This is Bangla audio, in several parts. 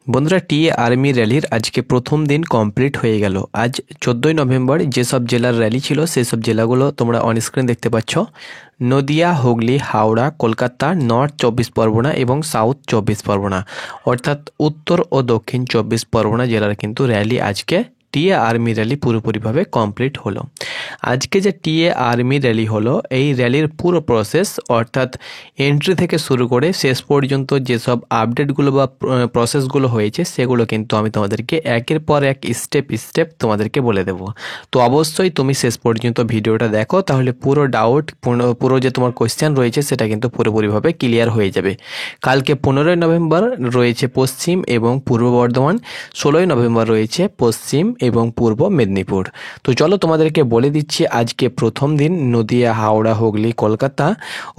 বন্ধুরা, টিএ আর্মি র্যালির আজকে প্রথম দিন কমপ্লিট হয়ে গেল। আজ 14ই নভেম্বর যেসব জেলার র্যালি ছিল সেসব জেলাগুলো তোমরা অনস্ক্রিন দেখতে পাচ্ছ। নদিয়া, হুগলি, হাওড়া, কলকাতা, নর্থ 24 পরগনা এবং সাউথ 24 পরগনা, অর্থাৎ উত্তর ও দক্ষিণ 24 পরগনা জেলার কিন্তু র্যালি আজকে টিএ আর্মি র্যালি পুরোপুরিভাবে কমপ্লিট হলো। আজকে যে টিএ আর্মি র্যালি হলো, এই র্যালির পুরো প্রসেস অর্থাৎ এন্ট্রি থেকে শুরু করে শেষ পর্যন্ত যেসব আপডেটগুলো বা প্রসেসগুলো হয়েছে সেগুলো কিন্তু আমি তোমাদেরকে একের পর এক স্টেপ তোমাদেরকে বলে দেব। তো অবশ্যই তুমি শেষ পর্যন্ত ভিডিওটা দেখো, তাহলে পুরো ডাউট পুরো যে তোমার কোয়েশ্চেন রয়েছে সেটা কিন্তু পুরোপুরিভাবে ক্লিয়ার হয়ে যাবে। কালকে 15ই নভেম্বর রয়েছে পশ্চিম এবং পূর্ব বর্ধমান, 16ই নভেম্বর রয়েছে পশ্চিম এবং পূর্ব মেদিনীপুর। তো চলো তোমাদেরকে বলে দিচ্ছি আজকে প্রথম দিন নদিয়া, হাওড়া, হুগলি, কলকাতা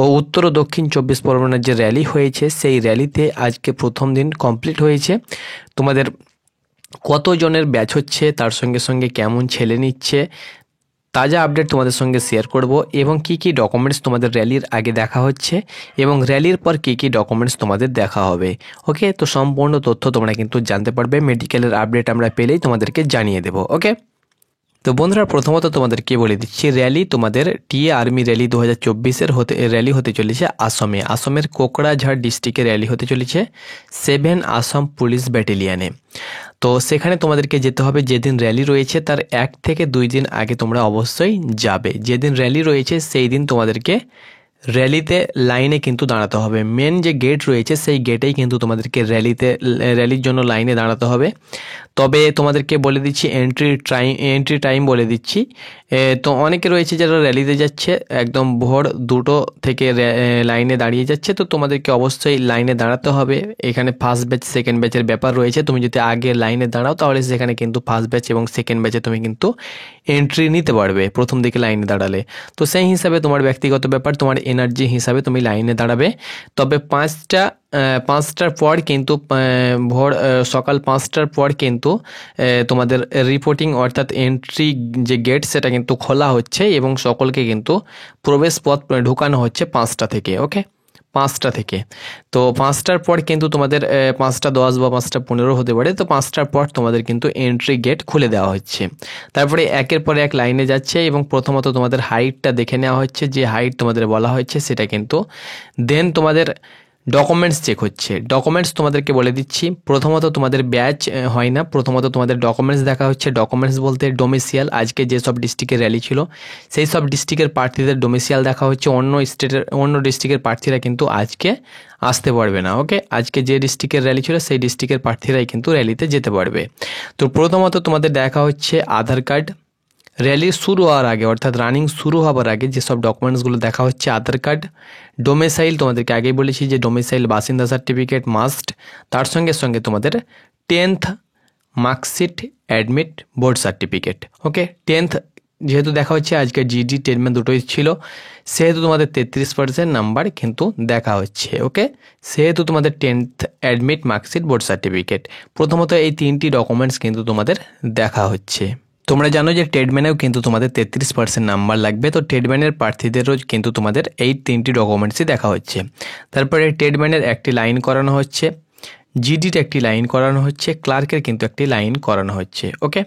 ও উত্তর ও দক্ষিণ 24 পরগনার যে র্যালি হয়েছে সেই র্যালিতে আজকে প্রথম দিন কমপ্লিট হয়েছে। তোমাদের কতজনের ব্যাচ হচ্ছে, তার সঙ্গে সঙ্গে কেমন ছেলে নিচ্ছে, তাজা আপডেট তোমাদের সঙ্গে শেয়ার করব এবং কি কি ডকুমেন্টস তোমাদের র্যালির আগে দেখা হচ্ছে এবং র্যালির পর কি কি ডকুমেন্টস তোমাদের দেখা হবে। ওকে, তো সম্পূর্ণ তথ্য তোমরা কিন্তু জানতে পারবে। মেডিকেলের আপডেট আমরা পেলেই তোমাদেরকে জানিয়ে দেবো। ওকে, তো বন্ধুরা, প্রথমত তোমাদেরকে বলে দিচ্ছি র্যালি তোমাদের টিএ আর্মি র্যালি 2024-এর র্যালি হতে চলেছে আসামের কোকড়াঝাড় ডিস্ট্রিক্টে র্যালি হতে চলেছে 7 আসাম পুলিশ ব্যাটালিয়ানে। তো সেখানে তোমাদেরকে যেতে হবে। যেদিন র্যালি রয়েছে তার 1 থেকে 2 দিন আগে তোমরা অবশ্যই যাবে। যেদিন র্যালি রয়েছে সেই দিন তোমাদেরকে র্যালিতে লাইনে কিন্তু দাঁড়াতে হবে। মেন যে গেট রয়েছে সেই গেটেই কিন্তু তোমাদেরকে র্যালির জন্য লাইনে দাঁড়াতে হবে। তবে তোমাদেরকে বলে দিচ্ছি এন্ট্রি টাইম বলে দিচ্ছি। তো অনেকে রয়েছে যারা র্যালিতে যাচ্ছে একদম ভোর 2টো থেকে লাইনে দাঁড়িয়ে যাচ্ছে। তো তোমাদেরকে অবশ্যই লাইনে দাঁড়াতে হবে। এখানে ফার্স্ট ব্যাচ সেকেন্ড ব্যাচের ব্যাপার রয়েছে। তুমি যদি আগে লাইনে দাঁড়াও তাহলে সেখানে কিন্তু ফার্স্ট ব্যাচ এবং সেকেন্ড ব্যাচে তুমি কিন্তু এন্ট্রি নিতে পারবে প্রথম দিকে লাইনে দাঁড়ালে। তো সেই হিসাবে তোমার ব্যক্তিগত ব্যাপার, তোমার এনার্জি হিসাবে তুমি লাইনে দাঁড়াবে। তবে 5টার পর কিন্তু ভোর সকাল 5টার পর কিন্তু তোমাদের রিপোর্টিং অর্থাৎ এন্ট্রি যে গেট সেটা কিন্তু খোলা হচ্ছে এবং সকলকে কিন্তু প্রবেশ পথ ঢুকানো হচ্ছে 5টা থেকে। ওকে, 5টা থেকে। তো 5টার পর কিন্তু তোমাদের 5টা 10 বা 5টা 15 হতে পারে। তো 5টার পর তোমাদের কিন্তু এন্ট্রি গেট খুলে দেওয়া হচ্ছে। তারপরে একের পর এক লাইনে যাচ্ছে এবং প্রথমত তোমাদের হাইটটা দেখে নেওয়া হচ্ছে। যে হাইট তোমাদের বলা হয়েছে সেটা কিন্তু দেন তোমাদের ডকুমেন্টস চেক হচ্ছে। ডকুমেন্টস তোমাদেরকে বলে দিচ্ছি, প্রথমত তোমাদের ব্যাচ হয় না, প্রথমত তোমাদের ডকুমেন্টস দেখা হচ্ছে। ডকুমেন্টস বলতে ডোমিসিয়াল, আজকে যেসব ডিস্ট্রিক্টের র্যালি ছিল সেই সব ডিস্ট্রিক্টের প্রার্থীদের ডোমিসিয়াল দেখা হচ্ছে। অন্য ডিস্ট্রিক্টের প্রার্থীরা কিন্তু আজকে আসতে পারবে না। ওকে, আজকে যে ডিস্ট্রিক্টের র্যালি ছিল সেই ডিস্ট্রিক্টের প্রার্থীরাই কিন্তু র্যালিতে যেতে পারবে। তো প্রথমত তোমাদের দেখা হচ্ছে আধার কার্ড। র্যালি শুরু হওয়ার আগে অর্থাৎ রানিং শুরু হওয়ার আগে যেসব ডকুমেন্টসগুলো দেখা হচ্ছে, আধার কার্ড, ডোমিসাইল, তোমাদেরকে আগেই বলেছি যে ডোমিসাইল বাসিন্দা সার্টিফিকেট মাস্ট, তার সঙ্গে সঙ্গে তোমাদের 10th marksheet, admit, board certificate. Okay, 10th যেহেতু দেখা হচ্ছে, আজকে জিডি 10 দুটোই ছিল, সেহেতু তোমাদের 33% নাম্বার কিন্তু দেখা হচ্ছে। ওকে, সেহেতু তোমাদের 10th admit, marksheet, board certificate, প্রথমত এই 3টি ডকুমেন্টস কিন্তু তোমাদের দেখা হচ্ছে। তোমরা জানো যে ট্রেডম্যানেও কিন্তু তোমাদের 33% নাম্বার লাগবে। তো ট্রেডম্যানের প্রার্থীদেরও কিন্তু তোমাদের এই 3টি ডকুমেন্টসই দেখা হচ্ছে। তারপরে ট্রেডম্যানের একটি লাইন করানো হচ্ছে, জিডির একটি লাইন করানো হচ্ছে, ক্লার্কের কিন্তু একটি লাইন করানো হচ্ছে। ওকে,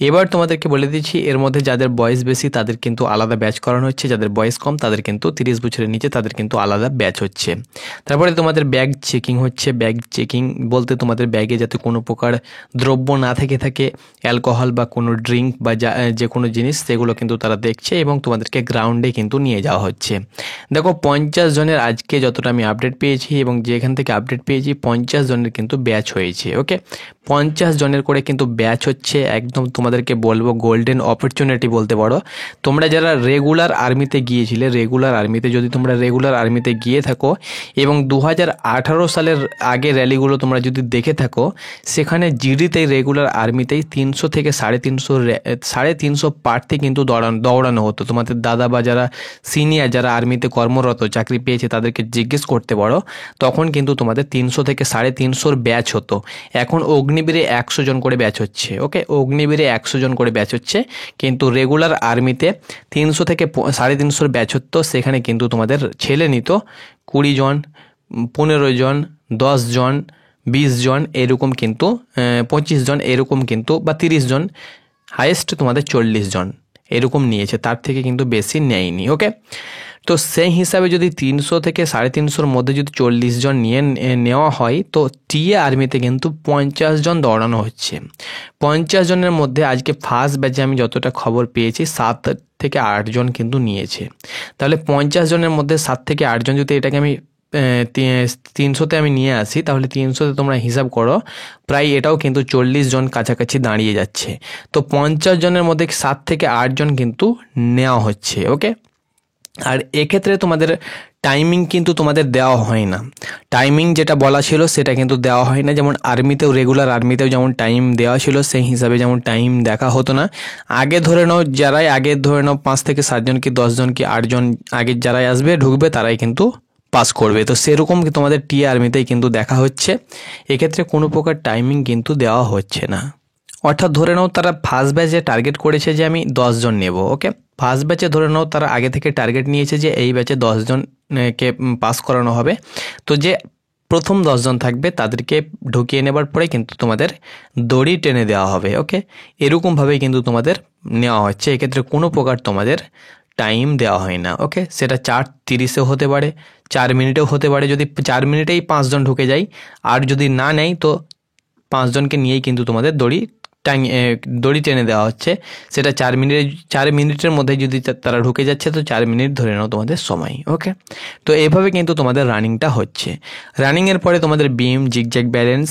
এবার তোমাদেরকে বলে দিচ্ছি এর মধ্যে যাদের বয়স বেশি তাদের কিন্তু আলাদা ব্যাচ করানো হচ্ছে, যাদের বয়স কম তাদের কিন্তু 30 বছরের নিচে তাদের কিন্তু আলাদা ব্যাচ হচ্ছে। তারপরে তোমাদের ব্যাগ চেকিং হচ্ছে। ব্যাগ চেকিং বলতে তোমাদের ব্যাগে যাতে কোনো প্রকার দ্রব্য না থাকে, অ্যালকোহল বা কোনো ড্রিঙ্ক বা যে কোনো জিনিস, সেগুলো কিন্তু তারা দেখছে এবং তোমাদেরকে গ্রাউন্ডে কিন্তু নিয়ে যাওয়া হচ্ছে। দেখো 50 জনের আজকে যতটা আমি আপডেট পেয়েছি এবং যেখান থেকে আপডেট পেয়েছি 50 জনের কিন্তু ব্যাচ হয়েছে। ওকে, 50 জনের করে কিন্তু ব্যাচ হচ্ছে। একদম তোমাদেরকে বলবো গোল্ডেন অপরচুনিটি বলতে পারো। তোমরা যারা রেগুলার আর্মিতে গিয়েছিলে, রেগুলার আর্মিতে যদি তোমরা রেগুলার আর্মিতে গিয়ে থাকো এবং 2018 সালের আগে র্যালিগুলো তোমরা যদি দেখে থাকো, সেখানে জিডিতেই রেগুলার আর্মিতেই 300 থেকে 350 প্রার্থী কিন্তু দৌড়ানো হতো। তোমাদের দাদা বা যারা সিনিয়র যারা আর্মিতে কর্মরত চাকরি পেয়েছে তাদেরকে জিজ্ঞেস করতে পারো, তখন কিন্তু তোমাদের 300 থেকে 350 ব্যাচ হতো। এখন অগ্নিবীরে 100 জন করে ব্যাচ হচ্ছে। ওকে, অগ্নিবীরে 100 জন করে ব্যাচ হচ্ছে, কিন্তু রেগুলার আর্মিতে 300 থেকে 350 ব্যাচ হতো। সেখানে কিন্তু তোমাদের ছেলে নিত 20 জন, 15 জন, 10 জন, 20 জন এরকম কিন্তু 25 জন এরকম কিন্তু বা 30 জন, হাইয়েস্ট তোমাদের 40 জন এরকম নিয়েছে, তার থেকে কিন্তু বেশি নেয়নি। ওকে, তো সেই হিসাবে যদি 300 থেকে 350-র মধ্যে যদি 40 জন নেওয়া হয়, তো টিএ আর্মিতে কিন্তু 50 জন দৌড়ানো হচ্ছে। 50 জনের মধ্যে আজকে ফার্স্ট ব্যাচে আমি যতটা খবর পেয়েছি 7 থেকে 8 জন কিন্তু নিয়েছে। তাহলে 50 জনের মধ্যে 7 থেকে 8 জন, যদি এটাকে আমি 300-তে আমি নিয়ে আসি, তাহলে 300-তে তোমরা হিসাব করো, প্রায় এটাও কিন্তু 40 জন কাছাকাছি দাঁড়িয়ে যাচ্ছে। তো 50 জনের মধ্যে 7 থেকে 8 জন কিন্তু নেওয়া হচ্ছে। ওকে, আর এক্ষেত্রে তোমাদের টাইমিং কিন্তু তোমাদের দেওয়া হয় না। টাইমিং যেটা বলা ছিল সেটা কিন্তু দেওয়া হয় না। যেমন আর্মিতেও, রেগুলার আর্মিতেও যেমন টাইম দেওয়া ছিল, সেই হিসাবে যেমন টাইম দেখা হতো না। আগে ধরে নাও 5 থেকে 7 জন কি 10 জন কি 8 জন আগে যারাই আসবে ঢুকবে তারাই কিন্তু পাস করবে। তো সেরকম তোমাদের টি আর্মিতেই কিন্তু দেখা হচ্ছে। এক্ষেত্রে কোনো প্রকার টাইমিং কিন্তু দেওয়া হচ্ছে না। অর্থাৎ ধরে নাও তারা ফার্স্ট ব্যাচে টার্গেট করেছে যে আমি 10 জন নেব। ওকে, ফার্স্ট ব্যাচে ধরে নাও তারা আগে থেকে টার্গেট নিয়েছে যে এই ব্যাচে 10 জনকে পাস করানো হবে। তো যে প্রথম 10 জন থাকবে তাদেরকে ঢুকিয়ে নেবার পরে কিন্তু তোমাদের দড়ি টেনে দেওয়া হবে। ওকে, এরকমভাবেই কিন্তু তোমাদের নেওয়া হচ্ছে। এক্ষেত্রে কোনো প্রকার তোমাদের টাইম দেওয়া হয় না। ওকে, সেটা 4:30-এও হতে পারে, 4 মিনিটেও হতে পারে। যদি 4 মিনিটেই 5 জন ঢুকে যায়, আর যদি না নেয় তো 5 জনকে নিয়েই কিন্তু তোমাদের দড়ি টেনে দেওয়া হচ্ছে। সেটা 4 মিনিটের মধ্যে যদি তারা ঢুকে যাচ্ছে, তো 4 মিনিট ধরে নাও তোমাদের সময়। ওকে, তো এইভাবে কিন্তু তোমাদের রানিংটা হচ্ছে। রানিংয়ের পরে তোমাদের বিম, জিগজ্যাগ ব্যালেন্স,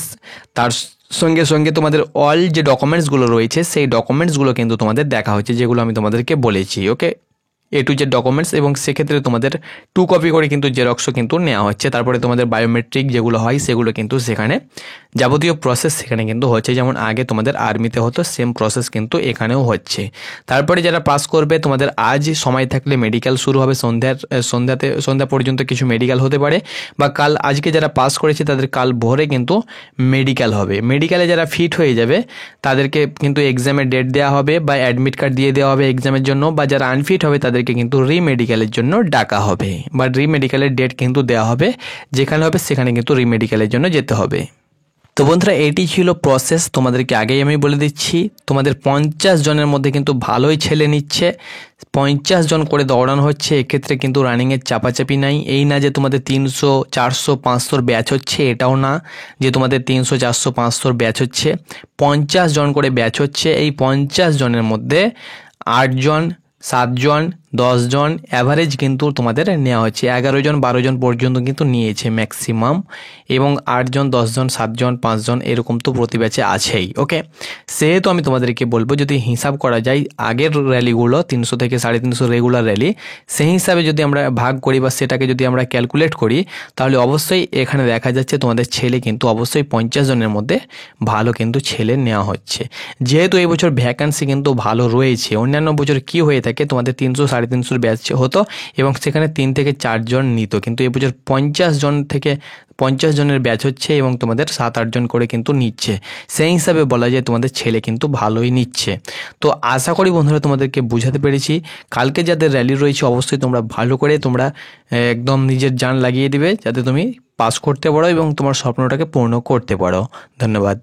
তার সঙ্গে সঙ্গে তোমাদের অল যে ডকুমেন্টসগুলো রয়েছে সেই ডকুমেন্টসগুলো কিন্তু তোমাদের দেখা হচ্ছে, যেগুলো আমি তোমাদেরকে বলেছি। ওকে, A to Z ডকুমেন্টস, এবং সেক্ষেত্রে তোমাদের 2 কপি করে কিন্তু জেরক্সও কিন্তু নেওয়া হচ্ছে। তারপরে তোমাদের বায়োমেট্রিক যেগুলো হয় সেগুলো কিন্তু সেখানে যাবতীয় প্রসেস সেখানে কিন্তু হচ্ছে। যেমন আগে তোমাদের আর্মিতে হতো, সেম প্রসেস কিন্তু এখানেও হচ্ছে। তারপরে যারা পাস করবে, তোমাদের আজ সময় থাকলে মেডিকেল শুরু হবে। সন্ধ্যা পর্যন্ত কিছু মেডিকেল হতে পারে, বা আজকে যারা পাস করেছে তাদের কাল ভোরে কিন্তু মেডিকেল হবে। মেডিকেলে যারা ফিট হয়ে যাবে তাদেরকে কিন্তু এক্সামের ডেট দেওয়া হবে, বা অ্যাডমিট কার্ড দিয়ে দেওয়া হবে এক্সামের জন্য। বা যারা আনফিট হবে তাদেরকে কিন্তু রিমেডিকেলের জন্য ডাকা হবে, বা রিমেডিকেলের ডেট কিন্তু দেওয়া হবে। যেখানে হবে সেখানে কিন্তু রিমেডিকেলের জন্য যেতে হবে। তো বন্ধুরা, এটি ছিল প্রসেস। তোমাদেরকে আগেই আমি বলে দিচ্ছি, তোমাদের 50 জনের মধ্যে কিন্তু ভালোই ছেলে নিচ্ছে। 50 জন করে দৌড়ানো হচ্ছে। এক্ষেত্রে কিন্তু রানিংয়ের চাপাচাপি নাই। এই না যে তোমাদের 300, 400, 500 ব্যাচ হচ্ছে, এটাও না যে তোমাদের 300, 400, 500 ব্যাচ হচ্ছে। 50 জন করে ব্যাচ হচ্ছে। এই 50 জনের মধ্যে 8 জন, 7 জন, 10 জন অ্যাভারেজ কিন্তু তোমাদের নেওয়া হচ্ছে। 11 জন, 12 জন পর্যন্ত কিন্তু নিয়েছে ম্যাক্সিমাম, এবং 8 জন, 10 জন, 7 জন, 5 জন এরকম তো প্রতি ব্যাচে আছেই। ওকে, সেহেতু আমি তোমাদেরকে বলবো, যদি হিসাব করা যায় আগের র্যালিগুলো 300 থেকে 350 রেগুলার র্যালি, সেই হিসাবে যদি আমরা ভাগ করি বা সেটাকে যদি আমরা ক্যালকুলেট করি, তাহলে অবশ্যই এখানে দেখা যাচ্ছে তোমাদের ছেলে কিন্তু অবশ্যই 50 জনের মধ্যে ভালো কিন্তু ছেলে নেওয়া হচ্ছে। যেহেতু এই বছর ভ্যাকান্সি কিন্তু ভালো রয়েছে। অন্যান্য বছর কি হয়ে থাকে, তোমাদের 300, 350 ব্যাচ হতো এবং সেখানে 3 থেকে 4 জন নিত, কিন্তু এবছর 50 জনের ব্যাচ হচ্ছে এবং তোমাদের 7-8 জন করে কিন্তু নিচ্ছে। সেই হিসাবে বলা যায় তোমাদের ছেলে কিন্তু ভালোই নিচ্ছে। তো আশা করি বন্ধুরা তোমাদেরকে বোঝাতে পেরেছি। কালকে যাদের র্যালি রয়েছে অবশ্যই তোমরা ভালো করে তোমরা একদম নিজের জান লাগিয়ে দিবে, যাতে তুমি পাস করতে পারো এবং তোমার স্বপ্নটাকে পূর্ণ করতে পারো। ধন্যবাদ।